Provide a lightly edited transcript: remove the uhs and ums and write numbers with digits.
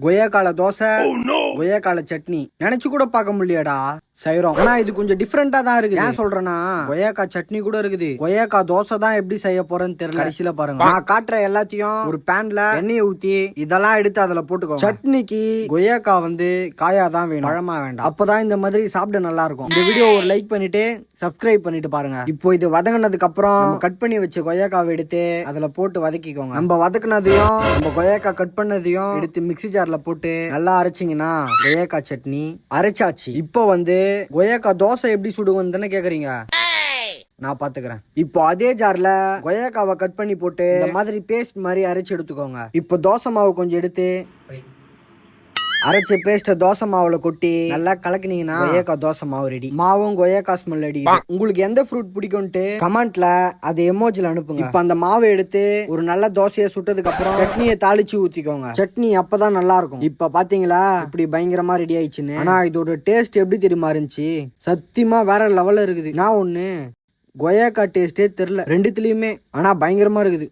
கொய்யாக்கால தோசை, கொய்யாக்கால சட்னி நினைச்சு கூட பார்க்க முடியலடா. செய்யறோம். ஆனா இது கொஞ்சம் டிஃப்ரெண்டா தான் இருக்குது. ஏன் சொல்றேன்னா கொய்யாக்கா சட்னி கூட இருக்குது. கொய்யாக்கா தோசை தான் எப்படி செய்ய போறேன்னு தெரியல. கடைசியில பாருங்க, நான் காட்டுற எல்லாத்தையும் ஒரு பேன்ல எண்ணெயை ஊத்தி இதெல்லாம் எடுத்து அதுல போட்டுக்கோ. சட்னிக்கு கொய்யாக்கா காயா தான் வேணும், பழமா வேண்டாம். அப்பதான் இந்த மாதிரி சாப்பிட நல்லா இருக்கும். இந்த வீடியோ ஒரு லைக் பண்ணிட்டு சப்ஸ்கிரைப் பண்ணிட்டு பாருங்க. இப்போ இது வதங்கினதுக்கு அப்புறம் கட் பண்ணி வச்ச கொய்யாக்காவை எடுத்து அதுல போட்டு வதக்கிக்கோங்க. நம்ம வதக்குனதையும் நம்ம கொய்யாக்கா கட் பண்ணதையும் எடுத்து மிக்ஸி ஜார்ல போட்டு நல்லா அரைச்சிங்கன்னா கொய்யாக்கா சட்னி அரைச்சாச்சு. இப்போ கொய்யாக்கா தோசை எப்படி சுடுவோன்னு கேக்குறீங்க, நான் பாத்துக்கிறேன். இப்போ அதே ஜார்ல கொய்யாக்காவை கட் பண்ணி போட்டு இந்த மாதிரி பேஸ்ட் மாதிரி அரைச்சு எடுத்துக்கோங்க. இப்போ தோசை மாவு கொஞ்சம் எடுத்து அரைச்ச பேஸ்ட தோசை மாவுல கொட்டி நல்லா கலக்கினீங்கன்னா கொய்யாக்கா தோசை மாவு ரெடி. மாவும் கொய்யாக்கா ஸ்மெல் அடி. உங்களுக்கு எந்த ஃப்ரூட் பிடிக்கும்ட்டு கமெண்ட்ல அது எமோஜில அனுப்புங்க. இப்ப அந்த மாவை எடுத்து ஒரு நல்ல தோசையை சுட்டதுக்கு அப்புறம் சட்னியை தாளிச்சு ஊத்திக்கோங்க. சட்னி அப்பதான் நல்லா இருக்கும். இப்ப பாத்தீங்களா இப்படி பயங்கரமா ரெடி ஆயிடுச்சுன்னு. ஆனா இதோட டேஸ்ட் எப்படி தெரியுமா இருந்துச்சு, சத்தியமா வேற லெவல்ல இருக்குது. நான் ஒண்ணு கொய்யாக்கா டேஸ்டே தெரியல ரெண்டுத்துலயுமே, ஆனா பயங்கரமா இருக்குது.